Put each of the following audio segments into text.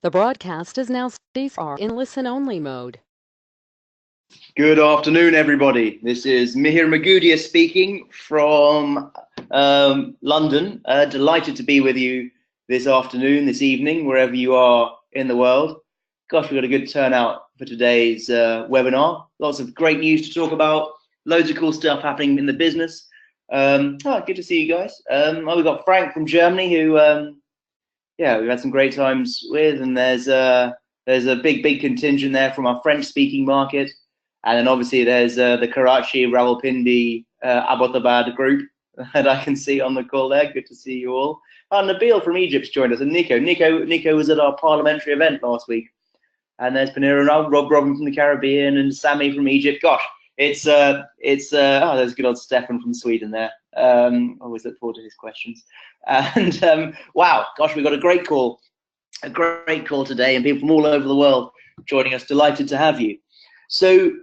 The broadcast is now in listen-only mode. Good afternoon, everybody. This is Mihir Magudia speaking from London. Delighted to be with you this afternoon, this evening, wherever you are in the world. Gosh, we've got a good turnout for today's webinar. Lots of great news to talk about. Loads of cool stuff happening in the business. Good to see you guys. We've got Frank from Germany who, we've had some great times with, and there's a big contingent there from our French-speaking market. And then obviously there's the Karachi, Rawalpindi, Abbottabad group that I can see on the call there. Good to see you all. Nabil from Egypt's joined us, and Nico was at our parliamentary event last week. And there's Panera and Rob Robin from the Caribbean and Sammy from Egypt. Gosh, there's good old Stefan from Sweden there. Always look forward to his questions. And wow, gosh, we've got a great call today, and people from all over the world joining us. Delighted to have you. So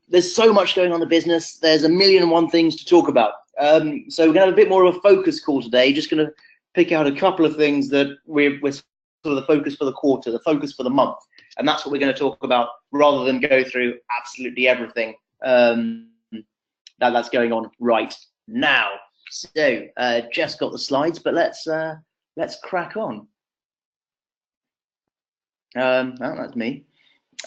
there's so much going on in the business. There's a million and one things to talk about. So we're going to have a bit more of a focus call today. Just going to pick out a couple of things that we're sort of the focus for the quarter, the focus for the month. And that's what we're going to talk about rather than go through absolutely everything that's going on right now. So just got the slides, but let's crack on. That's me.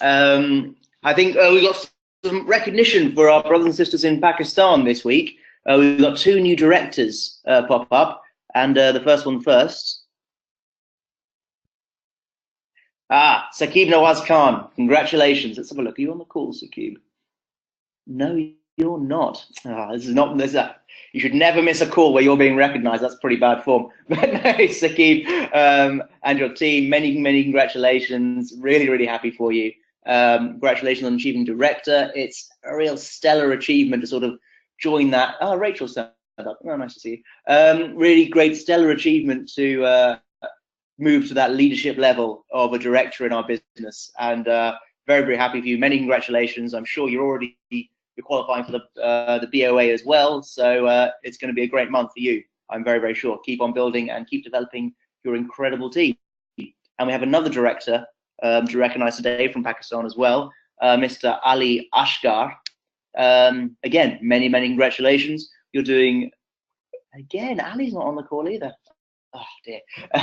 I think we've got some recognition for our brothers and sisters in Pakistan this week. We've got two new directors pop up, and the first one first. Saqib Nawaz Khan, congratulations. Let's have a look. Are you on the call, Saqib? No, you're not. You should never miss a call where you're being recognized. That's pretty bad form. But no, Saqib and your team, many congratulations. Really happy for you. Congratulations on achieving director. It's a real stellar achievement to sort of join that. Rachel stand up. Nice to see you. Really great, stellar achievement to move to that leadership level of a director in our business, and very happy for you. Many congratulations. I'm sure you're qualifying for the BOA as well, so it's going to be a great month for you. I'm very sure. Keep on building and keep developing your incredible team. And we have another director to recognize today from Pakistan as well, Mr. Ali Ashkar. Again, many congratulations. You're doing, again, Ali's not on the call either. Oh dear.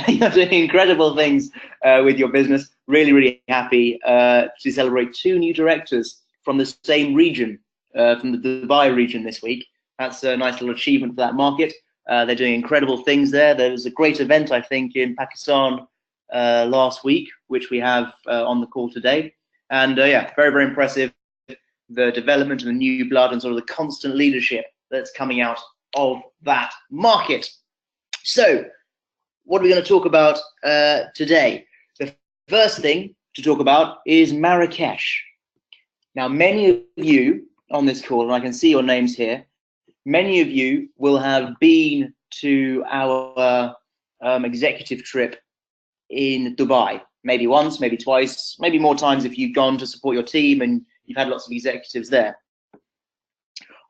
You're doing incredible things with your business. Really happy to celebrate two new directors from the same region, from the Dubai region this week. That's a nice little achievement for that market. They're doing incredible things there. There was a great event, I think, in Pakistan last week, which we have on the call today. And very impressive, the development of the new blood and sort of the constant leadership that's coming out of that market. So what are we going to talk about today? The first thing to talk about is Marrakech. Now, many of you on this call, and I can see your names here, many of you will have been to our executive trip in Dubai, maybe once, maybe twice, maybe more times if you've gone to support your team and you've had lots of executives there.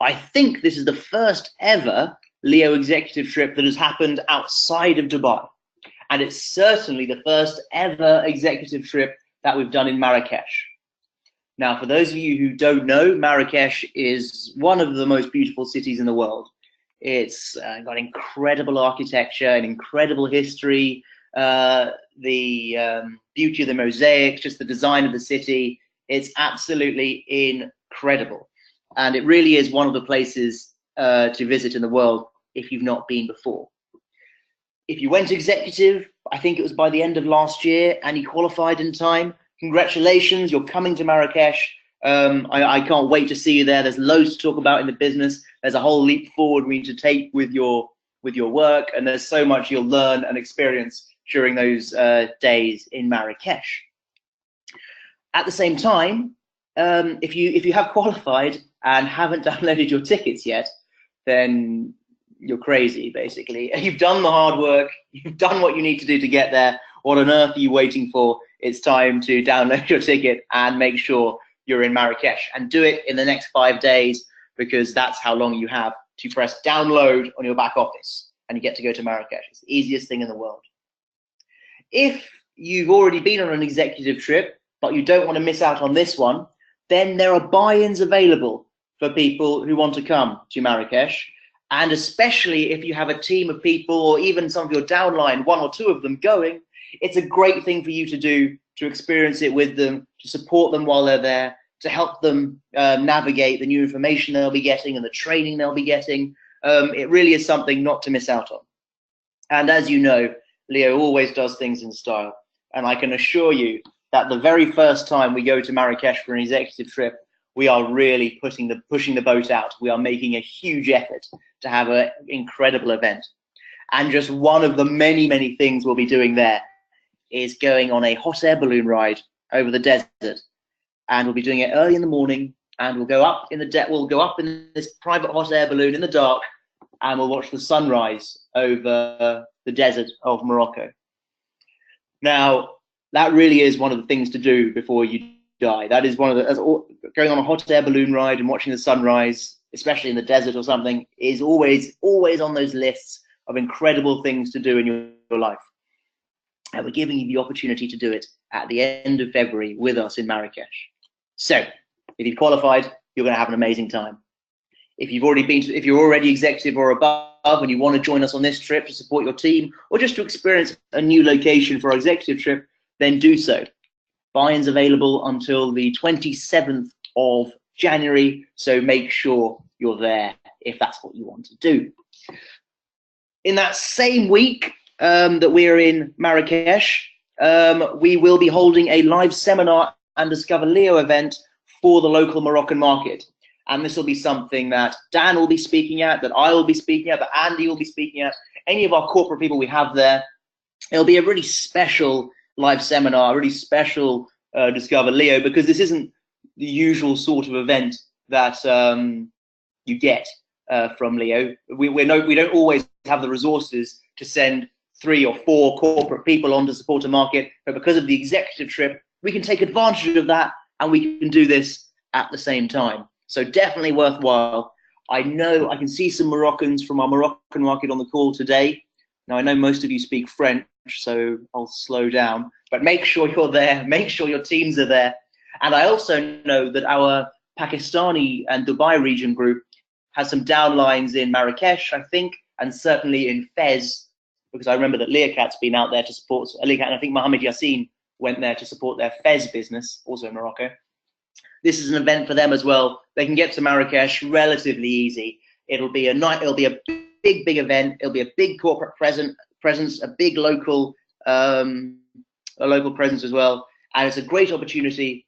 I think this is the first ever Leo executive trip that has happened outside of Dubai. And it's certainly the first ever executive trip that we've done in Marrakech. Now, for those of you who don't know, Marrakech is one of the most beautiful cities in the world. It's got incredible architecture and incredible history, the beauty of the mosaics, just the design of the city. It's absolutely incredible. And it really is one of the places to visit in the world if you've not been before. If you went executive, I think it was by the end of last year, and you qualified in time, congratulations, you're coming to Marrakech. I can't wait to see you there. There's loads to talk about in the business. There's a whole leap forward we need to take with your work, and there's so much you'll learn and experience during those days in Marrakech. At the same time, if you have qualified and haven't downloaded your tickets yet, then you're crazy, basically. You've done the hard work, you've done what you need to do to get there. What on earth are you waiting for? It's time to download your ticket and make sure you're in Marrakech, and do it in the next 5 days, because that's how long you have to press download on your back office and you get to go to Marrakech. It's the easiest thing in the world. If you've already been on an executive trip, but you don't want to miss out on this one, then there are buy-ins available for people who want to come to Marrakech. And especially if you have a team of people, or even some of your downline, one or two of them going, it's a great thing for you to do, to experience it with them, to support them while they're there, to help them navigate the new information they'll be getting and the training they'll be getting. It really is something not to miss out on. And as you know, Leo always does things in style. And I can assure you that the very first time we go to Marrakech for an executive trip, we are really pushing the boat out. We are making a huge effort to have an incredible event. And just one of the many, many things we'll be doing there is going on a hot air balloon ride over the desert. And we'll be doing it early in the morning, and we'll go up in this private hot air balloon in the dark, and we'll watch the sunrise over the desert of Morocco. Now, that really is one of the things to do before you die. That is one of the, going on a hot air balloon ride and watching the sunrise, especially in the desert or something, is always on those lists of incredible things to do in your life. And we're giving you the opportunity to do it at the end of February with us in Marrakech. So, if you've qualified, you're going to have an amazing time. If you're already executive or above and you want to join us on this trip to support your team, or just to experience a new location for our executive trip, then do so. Buy-ins available until the 27th of January, so make sure you're there if that's what you want to do. In that same week that we're in Marrakech, we will be holding a live seminar and Discover Leo event for the local Moroccan market. And this will be something that Dan will be speaking at, that I will be speaking at, that Andy will be speaking at, any of our corporate people we have there. It'll be a really special live seminar, a really special Discover Leo, because this isn't the usual sort of event that you get from Leo. We don't always have the resources to send 3 or 4 corporate people on to support a market, but because of the executive trip, we can take advantage of that, and we can do this at the same time. So definitely worthwhile. I know I can see some Moroccans from our Moroccan market on the call today. Now, I know most of you speak French, so I'll slow down, but make sure you're there, make sure your teams are there. And I also know that our Pakistani and Dubai region group has some downlines in Marrakech, I think, and certainly in Fez, because I remember that Learcat's been out there to support Learcat, and I think Mohammed Yassin went there to support their Fez business, also in Morocco. This is an event for them as well. They can get to Marrakech relatively easy. It'll be a big event. It'll be a big corporate presence, a big local presence as well. And it's a great opportunity,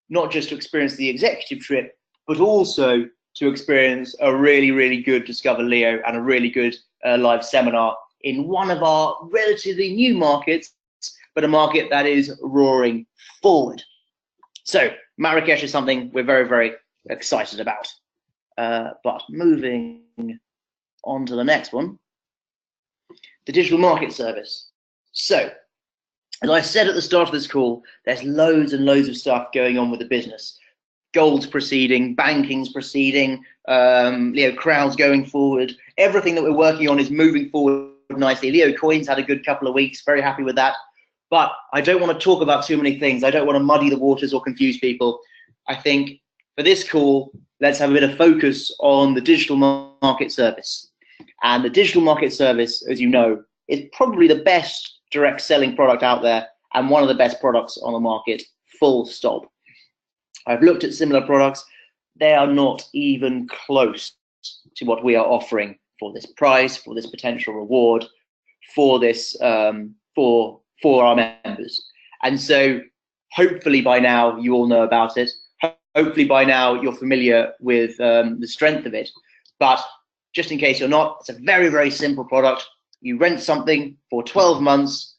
not just to experience the executive trip, but also to experience a really, really good Discover Leo and a really good live seminar in one of our relatively new markets, but a market that is roaring forward. So Marrakech is something we're very, very excited about. But moving on to the next one, the digital market service. So, as I said at the start of this call, there's loads and loads of stuff going on with the business. Gold's proceeding, banking's proceeding, Leo crowds going forward. Everything that we're working on is moving forward nicely. Leo Coins had a good couple of weeks, very happy with that. But I don't want to talk about too many things. I don't want to muddy the waters or confuse people. I think for this call, let's have a bit of focus on the digital market service. And the digital market service, as you know, is probably the best direct selling product out there and one of the best products on the market, full stop. I've looked at similar products. They are not even close to what we are offering for this price, for this potential reward, for this, for our members. And so hopefully by now you all know about it. Hopefully by now you're familiar with the strength of it. But just in case you're not, it's a very, very simple product. You rent something for 12 months.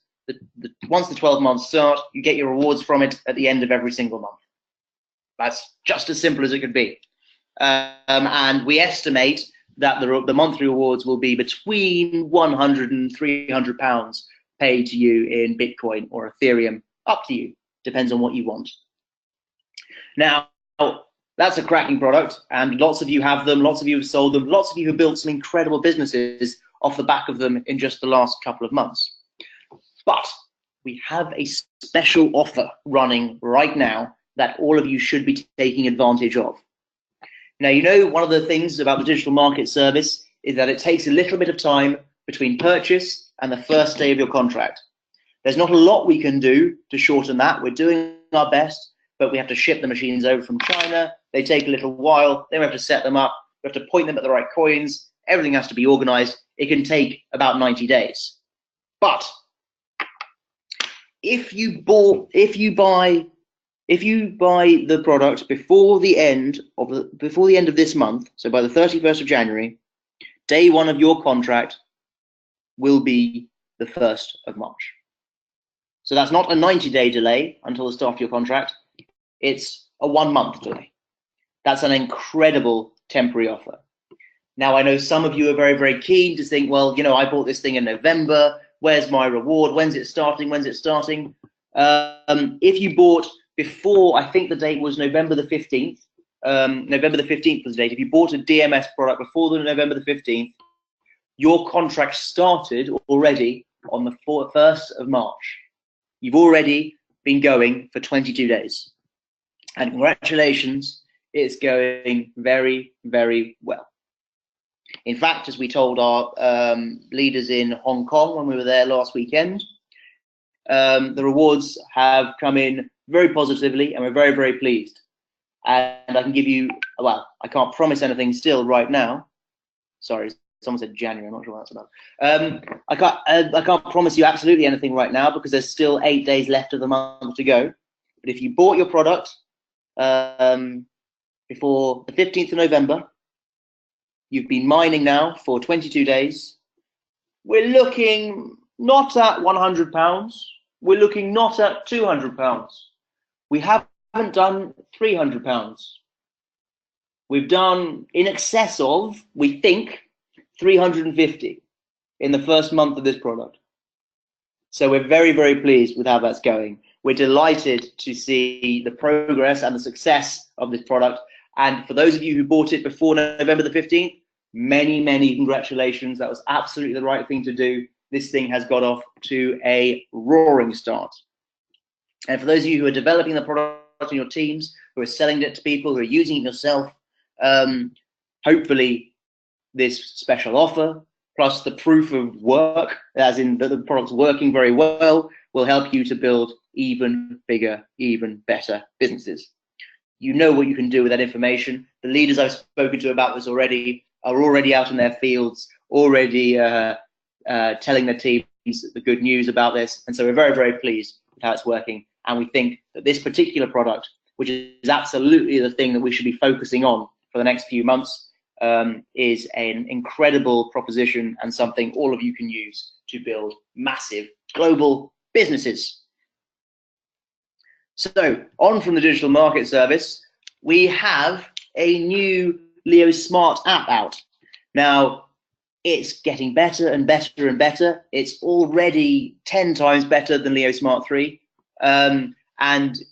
Once the 12 months start, you get your rewards from it at the end of every single month. That's just as simple as it could be. And we estimate that the monthly rewards will be between 100 and 300 pounds paid to you in Bitcoin or Ethereum, up to you, depends on what you want. Now, that's a cracking product, and lots of you have them, lots of you have sold them, lots of you have built some incredible businesses off the back of them in just the last couple of months. But we have a special offer running right now that all of you should be taking advantage of. Now, you know, one of the things about the digital market service is that it takes a little bit of time between purchase and the first day of your contract. There's not a lot we can do to shorten that. We're doing our best, but we have to ship the machines over from China. They take a little while. Then we have to set them up. We have to point them at the right coins. Everything has to be organized. It can take about 90 days. But if you buy the product before the end of this month, so by the 31st of January, day one of your contract will be the 1st of March. So that's not a 90-day delay until the start of your contract. It's a 1-month delay. That's an incredible temporary offer. Now, I know some of you are very, very keen to think, well, you know, I bought this thing in November. Where's my reward? When's it starting? When's it starting? If you bought before, I think the date was November the 15th. November the 15th was the date. If you bought a DMS product before the November the 15th, your contract started already on the 1st of March. You've already been going for 22 days. And congratulations, it's going very, very well. In fact, as we told our leaders in Hong Kong when we were there last weekend, the rewards have come in very positively, and we're very, very pleased. And I can give you, well, I can't promise anything still right now. Sorry, someone said January. I'm not sure what that's about. I can't promise you absolutely anything right now because there's still 8 days left of the month to go. But if you bought your product before the 15th of November, you've been mining now for 22 days. We're looking not at £100. We're looking not at £200. We haven't done £300. We've done in excess of, we think, 350 in the first month of this product. So we're very, very pleased with how that's going. We're delighted to see the progress and the success of this product. And for those of you who bought it before November the 15th, many, many congratulations. That was absolutely the right thing to do. This thing has got off to a roaring start. And for those of you who are developing the product in your teams, who are selling it to people, who are using it yourself, hopefully this special offer, plus the proof of work, as in that the product's working very well, will help you to build even bigger, even better businesses. You know what you can do with that information. The leaders I've spoken to about this already are already out in their fields, already telling their teams the good news about this. And so we're very, very pleased with how it's working. And we think that this particular product, which is absolutely the thing that we should be focusing on for the next few months, is an incredible proposition and something all of you can use to build massive global businesses. So on from the digital market service, we have a new Leo Smart app out. Now, it's getting better and better and better. It's already 10 times better than Leo Smart 3. And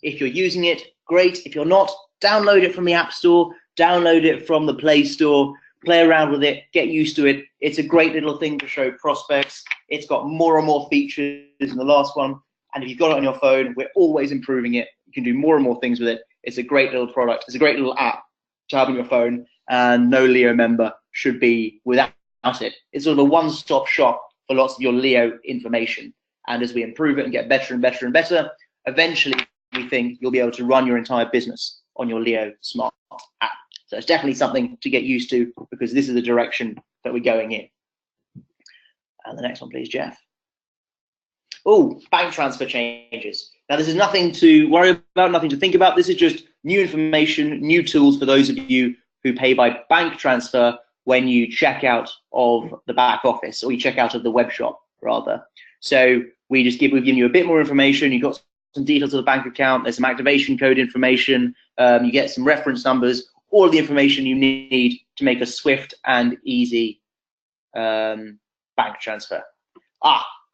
if you're using it, great. If you're not, download it from the App Store, download it from the Play Store, play around with it, get used to it. It's a great little thing to show prospects. It's got more and more features than the last one. And if you've got it on your phone, we're always improving it. You can do more and more things with it. It's a great little product. It's a great little app to have on your phone, and no Leo member should be without it. It's sort of a one-stop shop for lots of your Leo information. And as we improve it and get better and better and better, eventually we think you'll be able to run your entire business on your Leo Smart app. So it's definitely something to get used to, because this is the direction that we're going in. And the next one, please, Jeff. Oh, bank transfer changes. Now, this is nothing to worry about, nothing to think about. This is just new information, new tools for those of you who pay by bank transfer when you check out of the back office, or you check out of the web shop, rather. So we've given you a bit more information. You've got some details of the bank account. There's some activation code information. You get some reference numbers, all of the information you need to make a swift and easy bank transfer.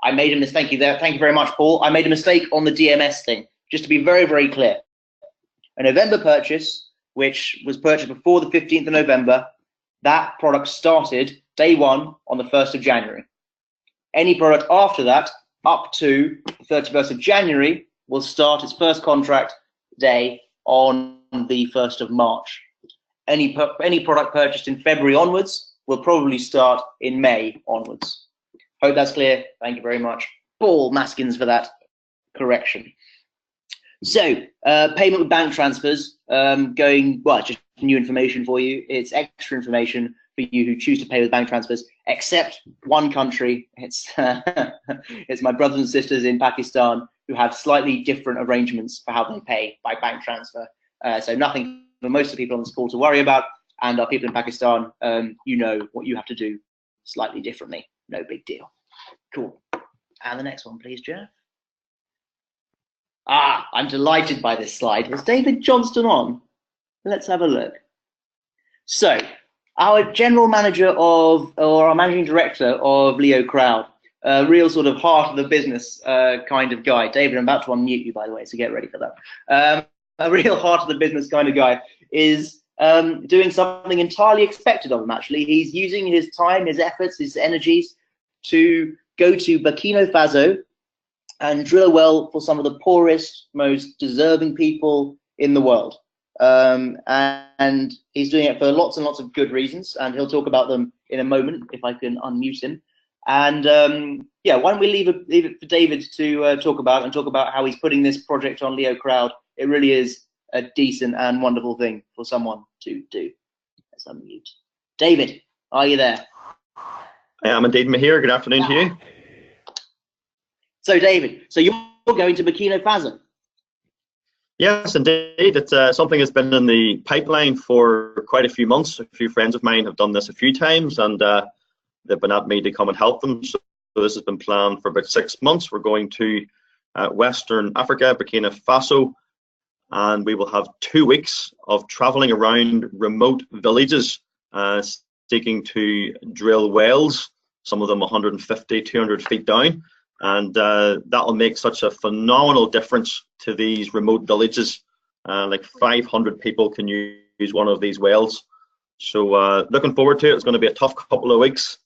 I made a mistake. Thank you there. Thank you very much, Paul. I made a mistake on the DMS thing. Just to be very, very clear, a November purchase, which was purchased before the 15th of November, that product started day one on the 1st of January. Any product after that up to the 31st of January, will start its first contract day on the 1st of March. Any product purchased in February onwards will probably start in May onwards. Hope that's clear. Thank you very much, Paul Maskins, for that correction. So, payment with bank transfers, just new information for you. It's extra information for you who choose to pay with bank transfers, except one country. It's it's my brothers and sisters in Pakistan who have slightly different arrangements for how they pay by bank transfer. So nothing for most of the people on this call to worry about. And our people in Pakistan, you know what you have to do slightly differently. No big deal. Cool. And the next one, please, Jeff. I'm delighted by this slide. Is David Johnston on? Let's have a look. So, our general manager or our managing director of Leo Crowd, a real sort of heart of the business kind of guy. David, I'm about to unmute you, by the way, so get ready for that. A real heart of the business kind of guy is doing something entirely expected of him, actually. He's using his time, his efforts, his energies to go to Burkina Faso and drill a well for some of the poorest, most deserving people in the world. And he's doing it for lots and lots of good reasons, and he'll talk about them in a moment if I can unmute him. And yeah, why don't we leave it for David to talk about how he's putting this project on Leo Crowd. It really is a decent and wonderful thing for someone to do. Let's unmute. David, are you there? I am indeed, Mihir. Good afternoon to you. So, David, so you're going to Burkina Faso? Yes, indeed. It's something that's been in the pipeline for quite a few months. A few friends of mine have done this a few times, and they've been at me to come and help them. So this has been planned for about 6 months. We're going to Western Africa, Burkina Faso, and we will have 2 weeks of traveling around remote villages, seeking to drill wells, some of them 150, 200 feet down. And that will make such a phenomenal difference to these remote villages. Like 500 people can use one of these wells. So looking forward to it. It's going to be a tough couple of weeks,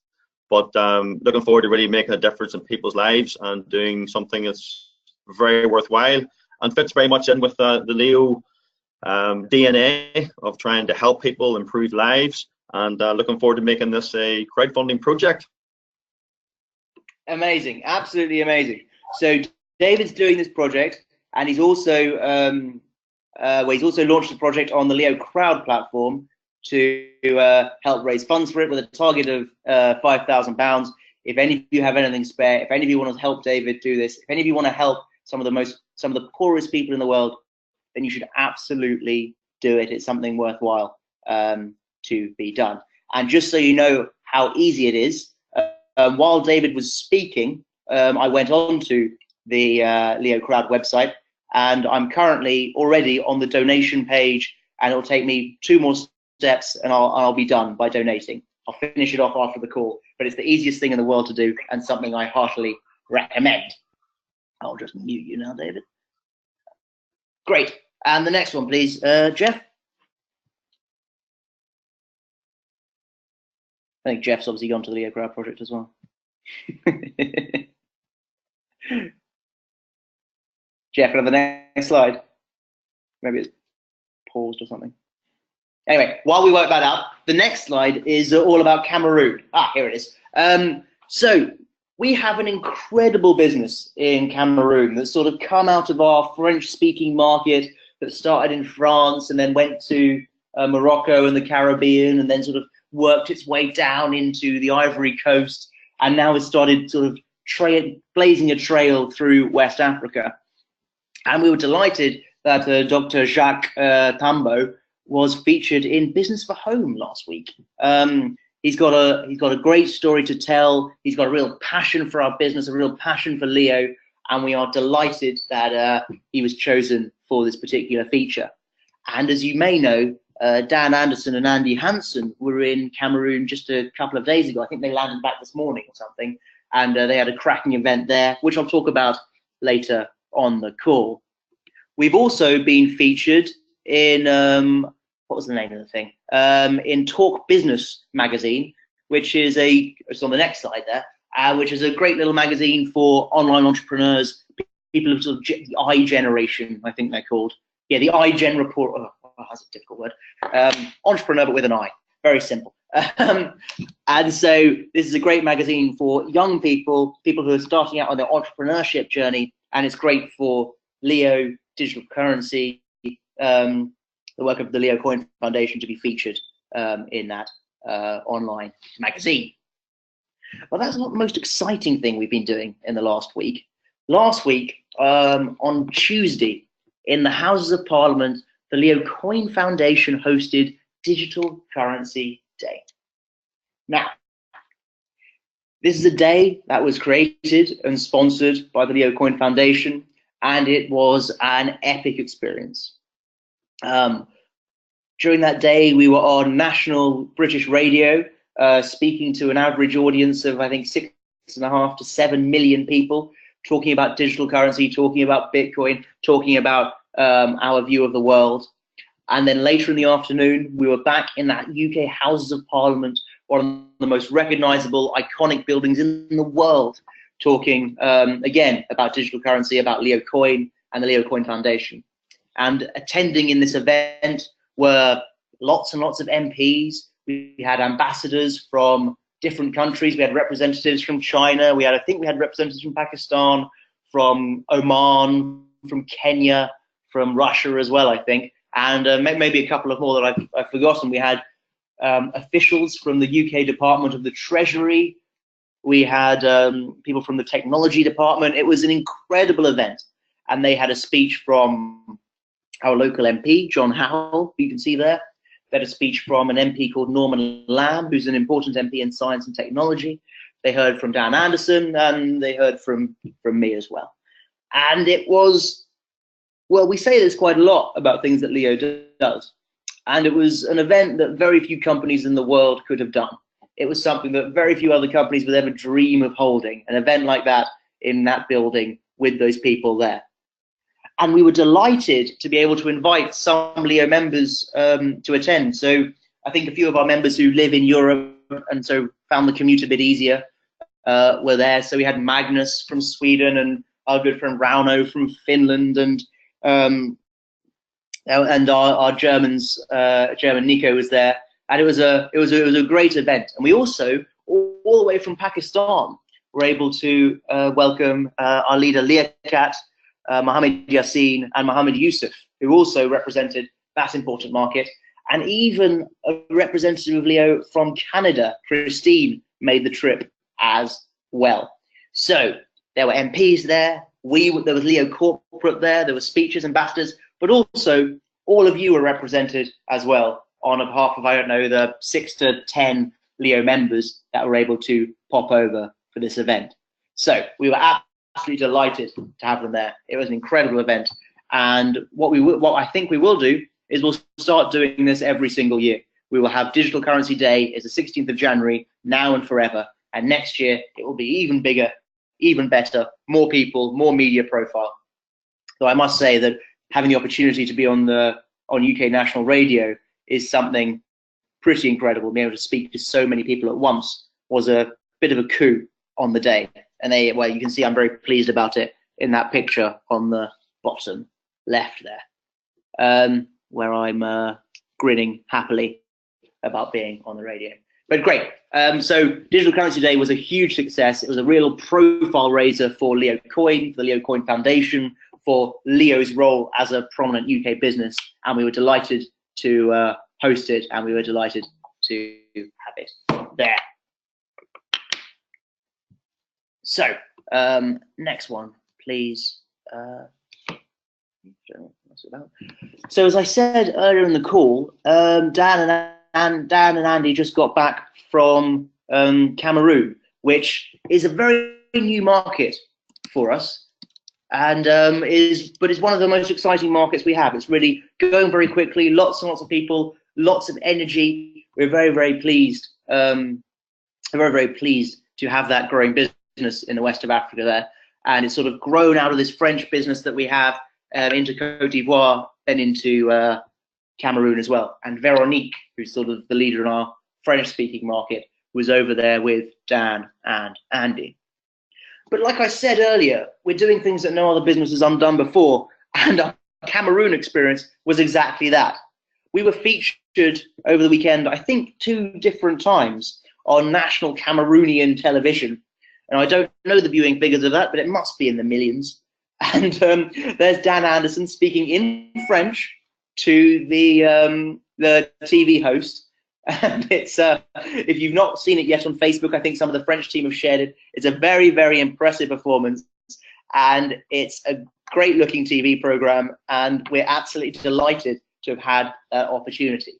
but looking forward to really making a difference in people's lives and doing something that's very worthwhile and fits very much in with the Leo DNA of trying to help people improve lives, and looking forward to making this a crowdfunding project. Amazing, absolutely amazing. So David's doing this project, and he's also launched a project on the Leo Crowd platform to help raise funds for it, with a target of £5,000. If any of you have anything spare, if any of you want to help David do this, if any of you want to help some of the poorest people in the world, then you should absolutely do it. It's something worthwhile to be done. And just so you know how easy it is, while David was speaking, I went on to the Leo Crowd website, and I'm currently already on the donation page, and it'll take me 2 more steps and I'll be done by donating. I'll finish it off after the call, but it's the easiest thing in the world to do and something I heartily recommend. I'll just mute you now, David. Great. And the next one, please, Jeff. I think Jeff's obviously gone to the Leo Crowd project as well. Jeff, can I have the next slide? Maybe it's paused or something. Anyway, while we work that out, the next slide is all about Cameroon. Here it is. So we have an incredible business in Cameroon that's sort of come out of our French-speaking market that started in France and then went to Morocco and the Caribbean, and then sort of worked its way down into the Ivory Coast, and now has started sort of blazing a trail through West Africa. And we were delighted that Dr. Jacques Tambo was featured in Business for Home last week. He's got a great story to tell. He's got a real passion for our business, a real passion for Leo, and we are delighted that he was chosen for this particular feature. And as you may know, Dan Anderson and Andy Hansen were in Cameroon just a couple of days ago. I think they landed back this morning or something, and they had a cracking event there, which I'll talk about later on the call. We've also been featured in, what was the name of the thing? In Talk Business magazine, which is it's on the next slide there, which is a great little magazine for online entrepreneurs, people who sort of the I generation, I think they're called. Yeah, the I Gen report. Oh, that's a difficult word. Entrepreneur, but with an I. Very simple. And so this is a great magazine for young people, people who are starting out on their entrepreneurship journey, and it's great for Leo digital currency, the work of the Leo Coin Foundation, to be featured in that online magazine. Well, that's not the most exciting thing we've been doing in the last week. Last week, on Tuesday, in the Houses of Parliament, the Leo Coin Foundation hosted Digital Currency Day. Now, this is a day that was created and sponsored by the Leo Coin Foundation, and it was an epic experience. During that day, we were on national British radio, speaking to an average audience of, I think, 6.5 to 7 million people, talking about digital currency, talking about Bitcoin, talking about our view of the world. And then later in the afternoon, we were back in that UK Houses of Parliament, one of the most recognizable, iconic buildings in the world, talking again about digital currency, about Leo Coin and the Leo Coin Foundation. And attending in this event were lots and lots of MPs. We had ambassadors from different countries. We had representatives from China. I think we had representatives from Pakistan, from Oman, from Kenya, from Russia as well, I think. And maybe a couple of more that I've forgotten. We had officials from the UK Department of the Treasury. We had people from the Technology Department. It was an incredible event. And they had a speech from our local MP, John Howell, you can see there. They had a speech from an MP called Norman Lamb, who's an important MP in science and technology. They heard from Dan Anderson, and they heard from me as well. And it was, well, we say this quite a lot about things that Leo does. And it was an event that very few companies in the world could have done. It was something that very few other companies would ever dream of holding, an event like that in that building with those people there. And we were delighted to be able to invite some Leo members to attend. So I think a few of our members who live in Europe and so found the commute a bit easier were there. So we had Magnus from Sweden and our good friend Rauno from Finland, and our Germans, German Nico was there. And it was a great event. And we also, all the way from Pakistan, were able to welcome our leader Liaquat, Mohammed Yassin and Mohammed Yusuf, who also represented that important market. And even a representative of Leo from Canada, Christine, made the trip as well. So there were MPs there, there was Leo Corporate there were speeches, ambassadors, but also all of you were represented as well on behalf of, I don't know, the 6 to 10 Leo members that were able to pop over for this event. So we were absolutely delighted to have them there. It was an incredible event. And what I think we will do is we'll start doing this every single year. We will have Digital Currency Day. It's the 16th of January, now and forever. And next year, it will be even bigger, even better, more people, more media profile. So I must say that having the opportunity to be on UK national radio is something pretty incredible. Being able to speak to so many people at once was a bit of a coup on the day. And well, you can see I'm very pleased about it in that picture on the bottom left there, where I'm grinning happily about being on the radio. But great. So Digital Currency Day was a huge success. It was a real profile raiser for Leo Coin, the Leo Coin Foundation, for Leo's role as a prominent UK business. And we were delighted to host it, and we were delighted to have it there. So next one, please. So as I said earlier in the call, Dan and Andy just got back from Cameroon, which is a very new market for us, and is one of the most exciting markets we have. It's really going very quickly, lots and lots of people, lots of energy. We're very, very pleased, very pleased to have that growing business in the west of Africa there, and it's sort of grown out of this French business that we have into Côte d'Ivoire, then into Cameroon as well. And Veronique, who's sort of the leader in our French-speaking market, was over there with Dan and Andy. But like I said earlier, we're doing things that no other business has done before, and our Cameroon experience was exactly that. We were featured over the weekend, I think 2 different times, on national Cameroonian television. And I don't know the viewing figures of that, but it must be in the millions. And there's Dan Anderson speaking in French to the TV host. And it's if you've not seen it yet on Facebook, I think some of the French team have shared it. It's a very, very impressive performance, and it's a great looking TV program, and we're absolutely delighted to have had that opportunity.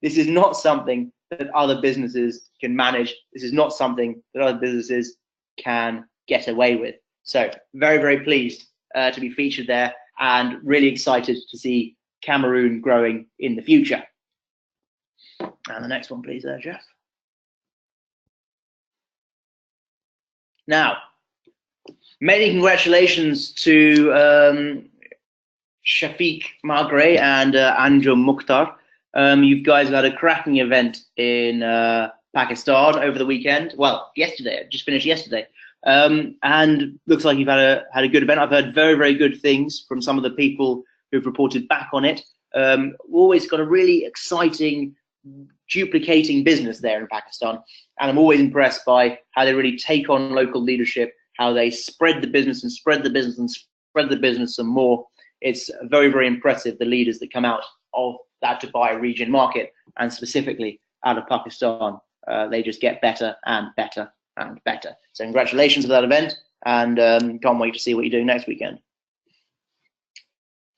This is not something that other businesses can manage. This is not something that other businesses can get away with. So very, very pleased to be featured there, and really excited to see Cameroon growing in the future. And the next one, please, there, Jeff. Now, many congratulations to Shafiq Magre and Anjum Mukhtar. You guys had a cracking event in Pakistan over the weekend. Well, yesterday, just finished yesterday. And looks like you've had a good event. I've heard very, very good things from some of the people who've reported back on it. We've always got a really exciting duplicating business there in Pakistan, and I'm always impressed by how they really take on local leadership, how they spread the business and spread the business and spread the business some more. It's very, very impressive, the leaders that come out of that Dubai region market, and specifically out of Pakistan. They just get better and better and better. So congratulations for that event, and can't wait to see what you're doing next weekend.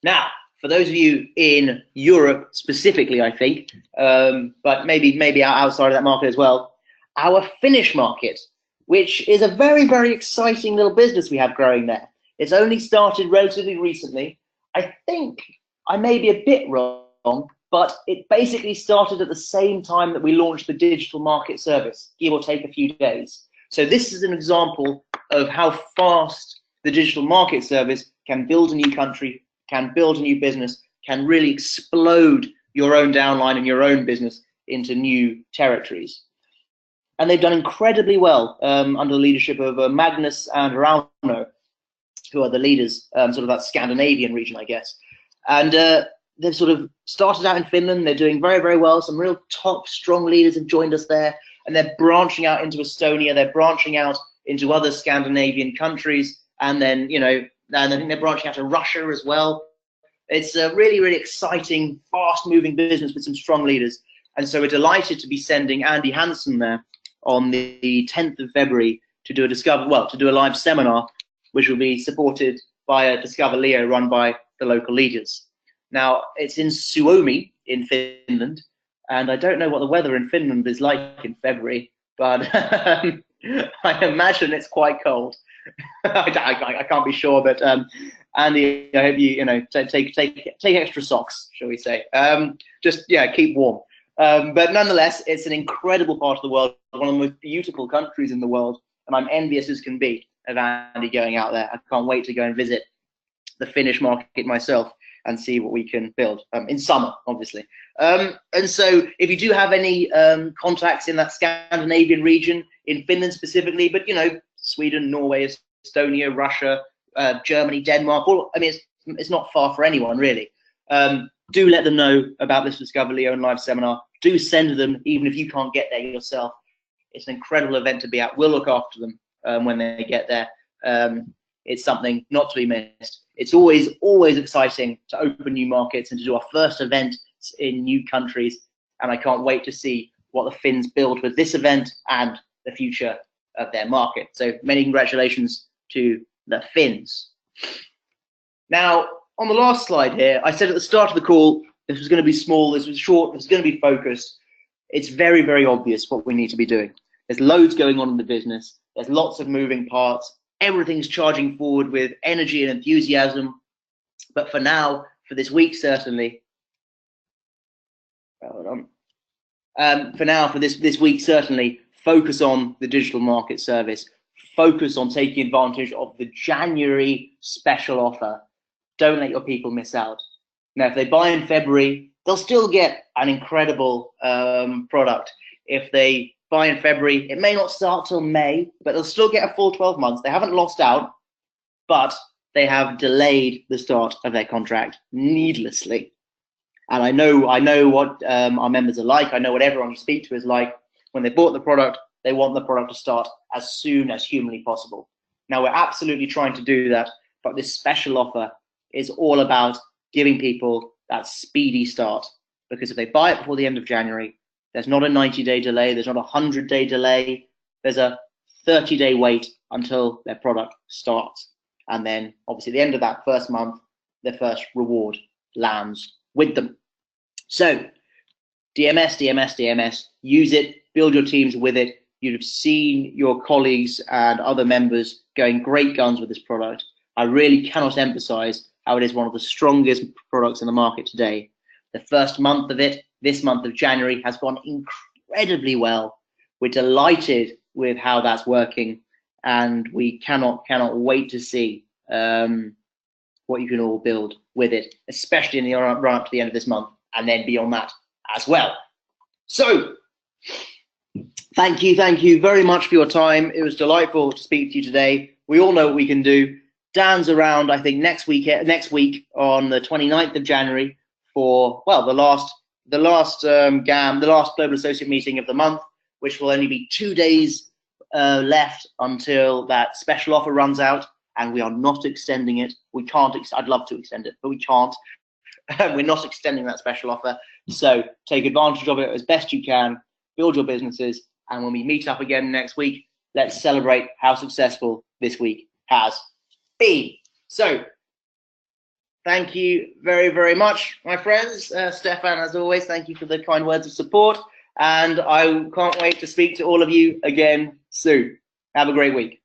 Now, for those of you in Europe specifically, I think, but maybe outside of that market as well, our Finnish market, which is a very, very exciting little business we have growing there. It's only started relatively recently. I think I may be a bit wrong, but it basically started at the same time that we launched the digital market service, give or take a few days. So this is an example of how fast the digital market service can build a new country, can build a new business, can really explode your own downline and your own business into new territories. And they've done incredibly well under the leadership of Magnus and Rauno, who are the leaders, sort of that Scandinavian region, I guess. And they've sort of started out in Finland. They're doing very, very well. Some real top, strong leaders have joined us there, and they're branching out into Estonia. They're branching out into other Scandinavian countries, and then, you know, and I think they're branching out to Russia as well. It's a really, really exciting, fast-moving business with some strong leaders. And so we're delighted to be sending Andy Hansen there on the 10th of February to do a live seminar, which will be supported by a Discover Leo run by the local leaders. Now, it's in Suomi in Finland, and I don't know what the weather in Finland is like in February, but I imagine it's quite cold. I can't be sure, but Andy, I hope you take extra socks, shall we say? Keep warm. But nonetheless, it's an incredible part of the world, one of the most beautiful countries in the world, and I'm envious as can be of Andy going out there. I can't wait to go and visit the Finnish market myself and see what we can build in summer, obviously. And so if you do have any contacts in that Scandinavian region, in Finland specifically, but, you know, Sweden, Norway, Estonia, Russia, Germany, Denmark, it's not far for anyone, really. Do let them know about this Discover Leo and live seminar. Do send them, even if you can't get there yourself. It's an incredible event to be at. We'll look after them when they get there. It's something not to be missed. It's always exciting to open new markets and to do our first event in new countries. And I can't wait to see what the Finns build with this event and the future of their market. So many congratulations to the Finns. Now, on the last slide here, I said at the start of the call, this was going to be small, this was short, this was going to be focused. It's very, very obvious what we need to be doing. There's loads going on in the business. There's lots of moving parts. Everything's charging forward with energy and enthusiasm. But for now, for this week, certainly, this week, certainly, focus on the digital market service. Focus on taking advantage of the January special offer. Don't let your people miss out. Now, if they buy in February, they'll still get an incredible product. If they buy in February. It may not start till May, but they'll still get a full 12 months. They haven't lost out, but they have delayed the start of their contract needlessly. And I know what our members are like. I know what everyone you speak to is like. When they bought the product, they want the product to start as soon as humanly possible. Now, we're absolutely trying to do that, but this special offer is all about giving people that speedy start. Because if they buy it before the end of January, there's not a 90-day delay, there's not a 100-day delay, there's a 30-day wait until their product starts. And then, obviously, at the end of that first month, their first reward lands with them. So, DMS, use it, build your teams with it. You'd have seen your colleagues and other members going great guns with this product. I really cannot emphasize how it is one of the strongest products in the market today. The first month of it, this month of January, has gone incredibly well. We're delighted with how that's working, and we cannot wait to see what you can all build with it, especially in the run up to the end of this month, and then beyond that as well. So, thank you very much for your time. It was delightful to speak to you today. We all know what we can do. Dan's around, I think, next week on the 29th of January for, well, the last GAM, the last Global Associate meeting of the month, which will only be 2 days left until that special offer runs out, and we are not extending it. We can't. I'd love to extend it, but we can't. We're not extending that special offer. So take advantage of it as best you can. Build your businesses, and when we meet up again next week, let's celebrate how successful this week has been. So thank you very much, my friends. Stefan, as always, thank you for the kind words of support, and I can't wait to speak to all of you again soon. Have a great week.